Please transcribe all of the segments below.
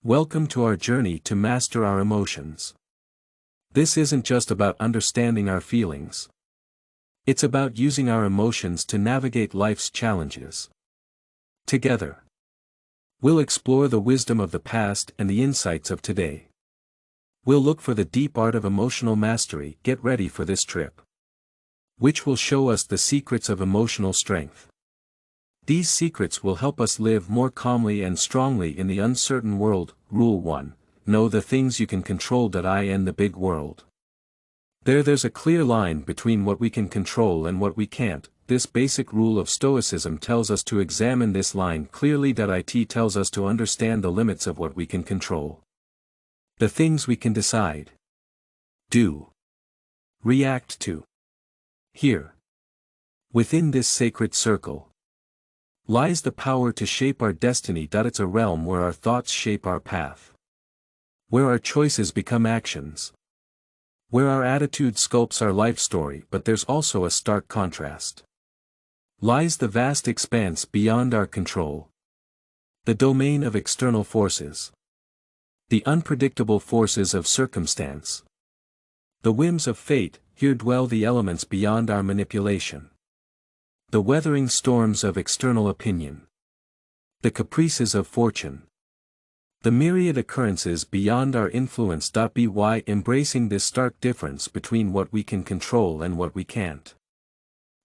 Welcome to our journey to master our emotions. This isn't just about understanding our feelings. It's about using our emotions to navigate life's challenges. Together, we'll explore the wisdom of the past and the insights of today. We'll look for the deep art of emotional mastery. Get ready for this trip, which will show us the secrets of emotional strength. These secrets will help us live more calmly and strongly in the uncertain world. Rule 1. Know the things you can control. In the big world, there's a clear line between what we can control and what we can't. This basic rule of Stoicism tells us to examine this line clearly. It tells us to understand the limits of what we can control. The things we can decide, do, react to. Here, within this sacred circle, lies the power to shape our destiny. It's a realm where our thoughts shape our path, where our choices become actions, where our attitude sculpts our life story. But there's also a stark contrast. Lies the vast expanse beyond our control, the domain of external forces, the unpredictable forces of circumstance, the whims of fate. Here dwell the elements beyond our manipulation, the weathering storms of external opinion, the caprices of fortune, the myriad occurrences beyond our influence. By embracing this stark difference between what we can control and what we can't,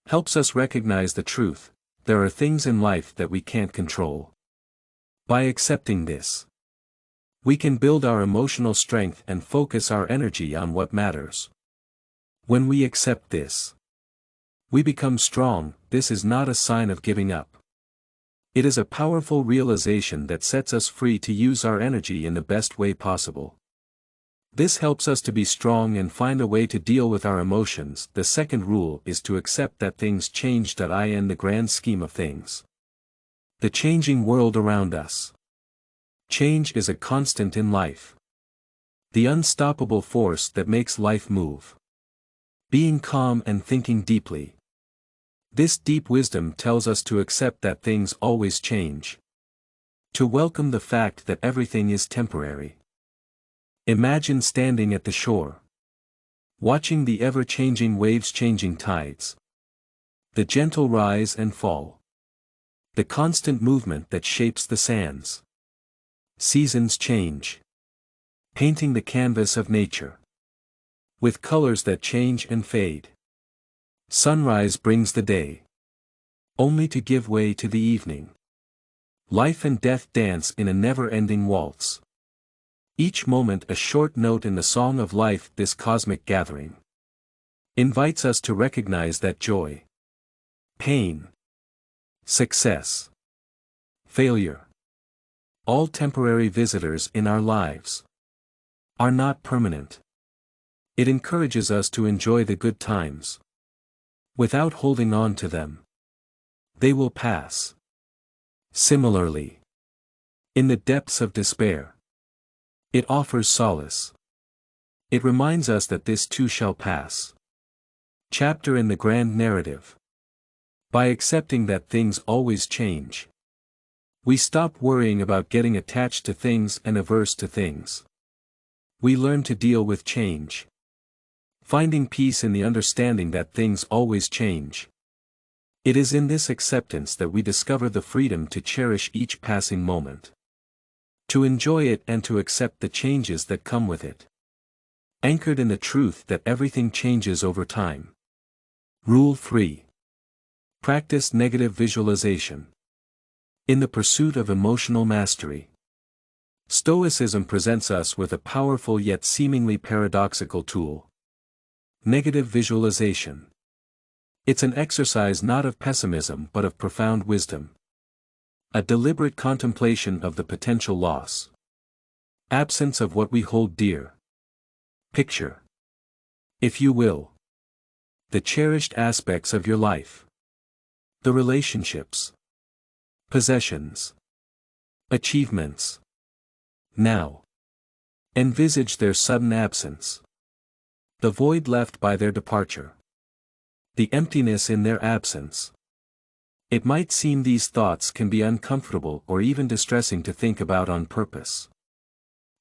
helps us recognize the truth: there are things in life that we can't control. By accepting this, we can build our emotional strength and focus our energy on what matters. When we accept this, we become strong. This is not a sign of giving up. It is a powerful realization that sets us free to use our energy in the best way possible. This helps us to be strong and find a way to deal with our emotions. The second rule is to accept that things change. In the grand scheme of things, the changing world around us, change is a constant in life, the unstoppable force that makes life move. Being calm and thinking deeply. This deep wisdom tells us to accept that things always change, to welcome the fact that everything is temporary. Imagine standing at the shore, watching the ever-changing waves, changing tides, the gentle rise and fall, the constant movement that shapes the sands. Seasons change, painting the canvas of nature with colors that change and fade. Sunrise brings the day, only to give way to the evening. Life and death dance in a never-ending waltz, each moment a short note in the song of life. This cosmic gathering invites us to recognize that joy, pain, success, failure, all temporary visitors in our lives, are not permanent. It encourages us to enjoy the good times, without holding on to them. They will pass. Similarly, in the depths of despair, it offers solace. It reminds us that this too shall pass. Chapter in the grand narrative. By accepting that things always change, we stop worrying about getting attached to things and averse to things. We learn to deal with change, finding peace in the understanding that things always change. It is in this acceptance that we discover the freedom to cherish each passing moment, to enjoy it and to accept the changes that come with it, anchored in the truth that everything changes over time. Rule 3. Practice negative visualization. In the pursuit of emotional mastery, Stoicism presents us with a powerful yet seemingly paradoxical tool: negative visualization. It's an exercise not of pessimism but of profound wisdom. A deliberate contemplation of the potential loss, absence of what we hold dear. Picture, if you will, the cherished aspects of your life, the relationships, possessions, achievements. Now, envisage their sudden absence, the void left by their departure, the emptiness in their absence. It might seem these thoughts can be uncomfortable or even distressing to think about on purpose.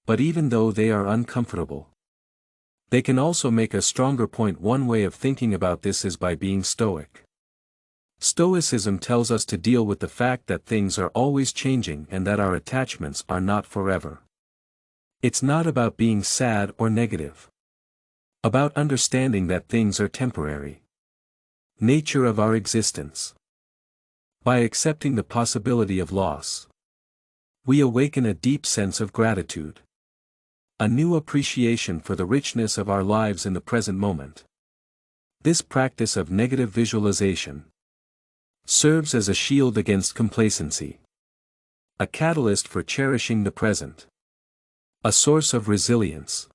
but even though they are uncomfortable, they can also make us stronger. One way of thinking about this is by being stoic. Stoicism tells us to deal with the fact that things are always changing and that our attachments are not forever. It's not about being sad or negative. About understanding that things are temporary. Nature of our existence. By accepting the possibility of loss, we awaken a deep sense of gratitude. A new appreciation for the richness of our lives in the present moment. This practice of negative visualization serves as a shield against complacency. A catalyst for cherishing the present. A source of resilience.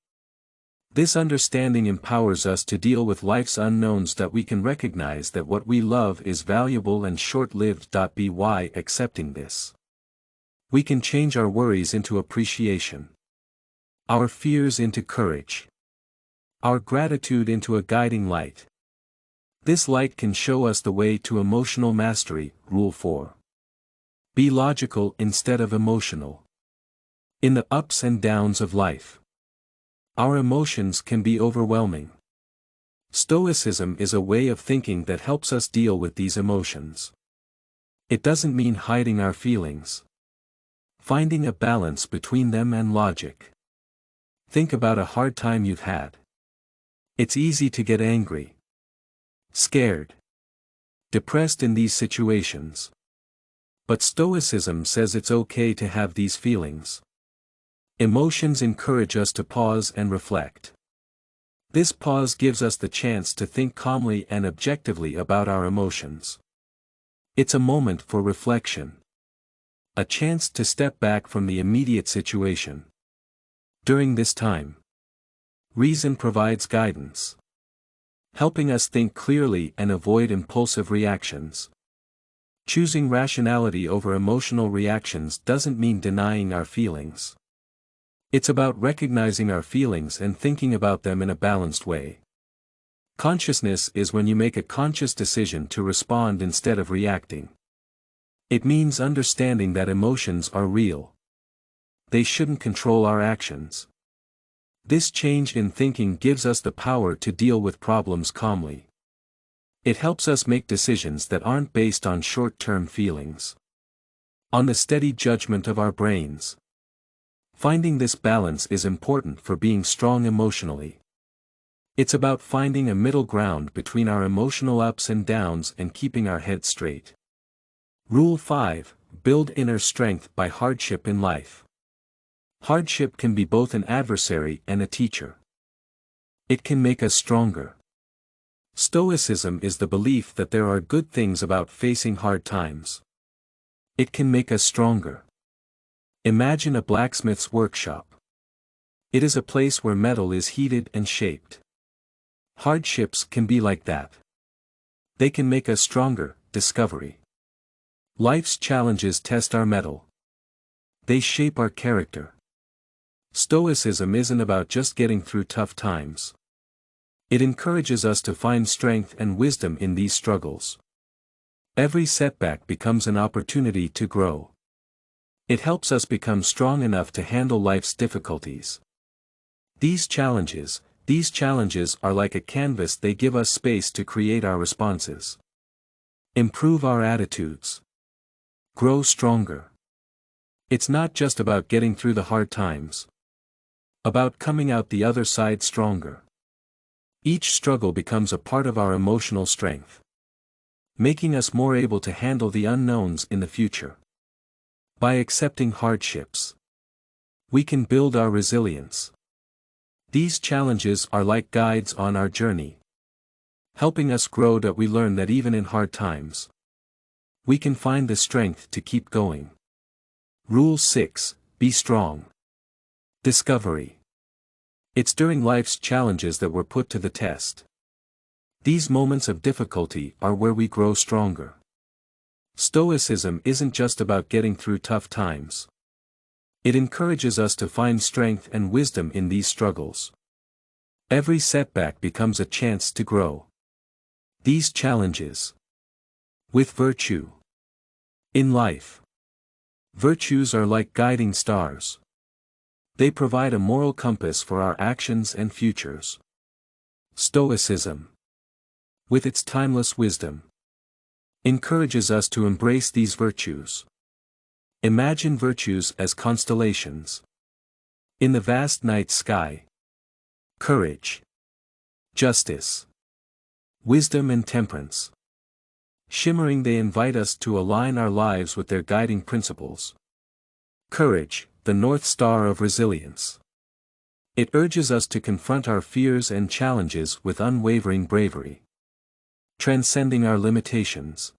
This understanding empowers us to deal with life's unknowns, that we can recognize that what we love is valuable and short-lived. By accepting this, we can change our worries into appreciation. Our fears into courage. Our gratitude into a guiding light. This light can show us the way to emotional mastery. Rule 4. Be logical instead of emotional. In the ups and downs of life, our emotions can be overwhelming. Stoicism is a way of thinking that helps us deal with these emotions. It doesn't mean hiding our feelings. Finding a balance between them and logic. Think about a hard time you've had. It's easy to get angry, scared, depressed in these situations. But Stoicism says it's okay to have these feelings. Emotions encourage us to pause and reflect. This pause gives us the chance to think calmly and objectively about our emotions. It's a moment for reflection. A chance to step back from the immediate situation. During this time, reason provides guidance, helping us think clearly and avoid impulsive reactions. Choosing rationality over emotional reactions doesn't mean denying our feelings. It's about recognizing our feelings and thinking about them in a balanced way. Consciousness is when you make a conscious decision to respond instead of reacting. It means understanding that emotions are real. They shouldn't control our actions. This change in thinking gives us the power to deal with problems calmly. It helps us make decisions that aren't based on short-term feelings, on the steady judgment of our brains. Finding this balance is important for being strong emotionally. It's about finding a middle ground between our emotional ups and downs and keeping our head straight. Rule 5. Build inner strength by hardship in life. Hardship can be both an adversary and a teacher. It can make us stronger. Stoicism is the belief that there are good things about facing hard times. It can make us stronger. Imagine a blacksmith's workshop. It is a place where metal is heated and shaped. Hardships can be like that. They can make us stronger. Discovery. Life's challenges test our mettle. They shape our character. Stoicism isn't about just getting through tough times. It encourages us to find strength and wisdom in these struggles. Every setback becomes an opportunity to grow. It helps us become strong enough to handle life's difficulties. These challenges are like a canvas. They give us space to create our responses. Improve our attitudes. Grow stronger. It's not just about getting through the hard times. About coming out the other side stronger. Each struggle becomes a part of our emotional strength, making us more able to handle the unknowns in the future. By accepting hardships, we can build our resilience. These challenges are like guides on our journey, helping us grow. That we learn that even in hard times, we can find the strength to keep going. Rule 6. Be strong. Discovery. It's during life's challenges that we're put to the test. These moments of difficulty are where we grow stronger. Stoicism isn't just about getting through tough times. It encourages us to find strength and wisdom in these struggles. Every setback becomes a chance to grow. These challenges. With virtue. In life, virtues are like guiding stars. They provide a moral compass for our actions and futures. Stoicism, with its timeless wisdom, encourages us to embrace these virtues. Imagine virtues as constellations in the vast night sky. Courage, justice, wisdom and temperance. Shimmering, they invite us to align our lives with their guiding principles. Courage, the North Star of resilience. It urges us to confront our fears and challenges with unwavering bravery, transcending our limitations.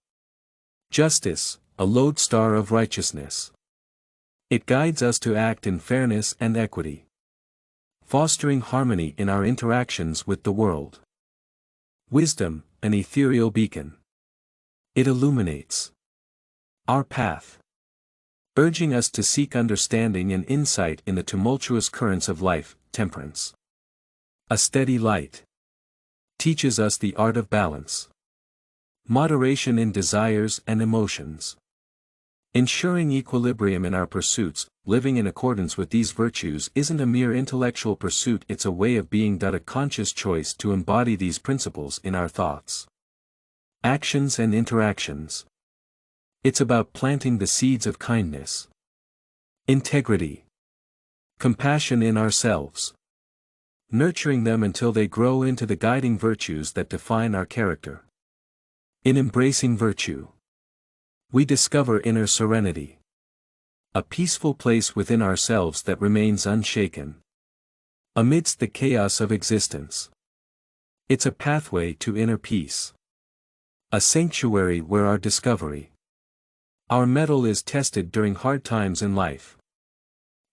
Justice, a lodestar of righteousness. It guides us to act in fairness and equity, fostering harmony in our interactions with the world. Wisdom, an ethereal beacon. It illuminates our path, urging us to seek understanding and insight in the tumultuous currents of life. Temperance, a steady light, teaches us the art of balance, moderation in desires and emotions, ensuring equilibrium in our pursuits. Living in accordance with these virtues isn't a mere intellectual pursuit, it's a way of being, a conscious choice to embody these principles in our thoughts, actions and interactions. It's about planting the seeds of kindness, integrity, compassion in ourselves, nurturing them until they grow into the guiding virtues that define our character. In embracing virtue, we discover inner serenity, a peaceful place within ourselves that remains unshaken amidst the chaos of existence. It's a pathway to inner peace, a sanctuary where our discovery, our mettle is tested during hard times in life.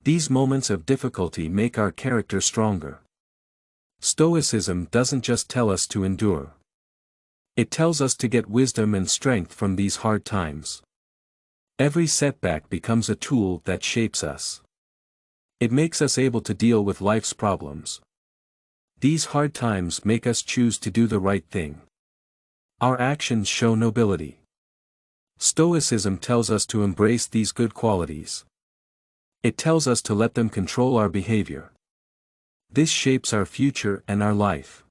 These moments of difficulty make our character stronger. Stoicism doesn't just tell us to endure. It tells us to get wisdom and strength from these hard times. Every setback becomes a tool that shapes us. It makes us able to deal with life's problems. These hard times make us choose to do the right thing. Our actions show nobility. Stoicism tells us to embrace these good qualities. It tells us to let them control our behavior. This shapes our future and our life.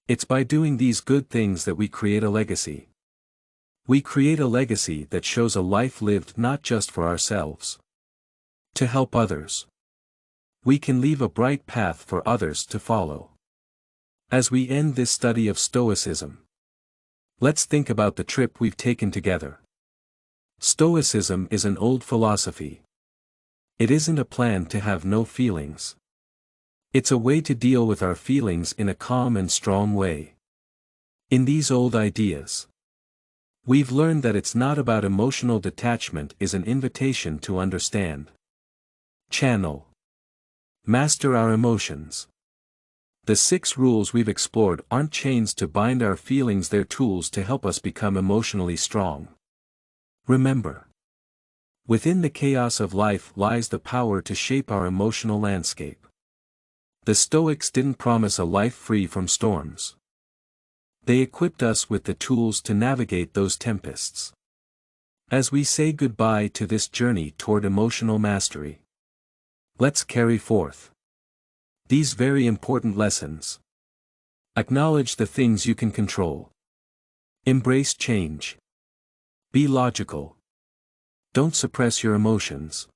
It's by doing these good things that we create a legacy. We create a legacy that shows a life lived not just for ourselves, to help others. We can leave a bright path for others to follow. As we end this study of Stoicism, let's think about the trip we've taken together. Stoicism is an old philosophy. It isn't a plan to have no feelings. It's a way to deal with our feelings in a calm and strong way. In these old ideas, we've learned that it's not about emotional detachment, is an invitation to understand, channel, master our emotions. The 6 rules we've explored aren't chains to bind our feelings, they're tools to help us become emotionally strong. Remember, within the chaos of life lies the power to shape our emotional landscape. The Stoics didn't promise a life free from storms. They equipped us with the tools to navigate those tempests. As we say goodbye to this journey toward emotional mastery, let's carry forth these very important lessons. Acknowledge the things you can control. Embrace change. Be logical. Don't suppress your emotions.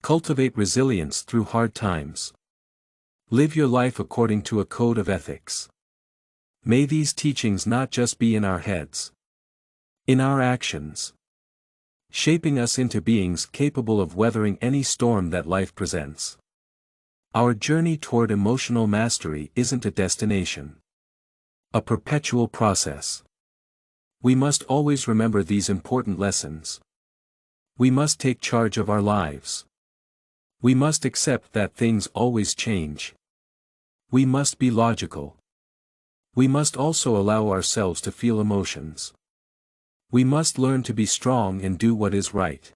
Cultivate resilience through hard times. Live your life according to a code of ethics. May these teachings not just be in our heads, in our actions, shaping us into beings capable of weathering any storm that life presents. Our journey toward emotional mastery isn't a destination, a perpetual process. We must always remember these important lessons. We must take charge of our lives. We must accept that things always change. We must be logical. We must also allow ourselves to feel emotions. We must learn to be strong and do what is right,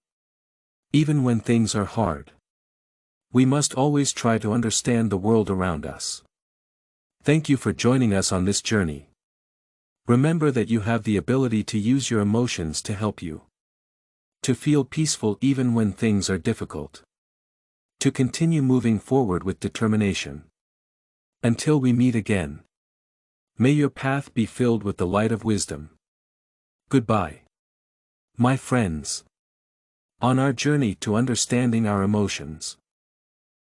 even when things are hard. We must always try to understand the world around us. Thank you for joining us on this journey. Remember that you have the ability to use your emotions to help you to feel peaceful even when things are difficult. To continue moving forward with determination. Until we meet again. May your path be filled with the light of wisdom. Goodbye. My friends. On our journey to understanding our emotions.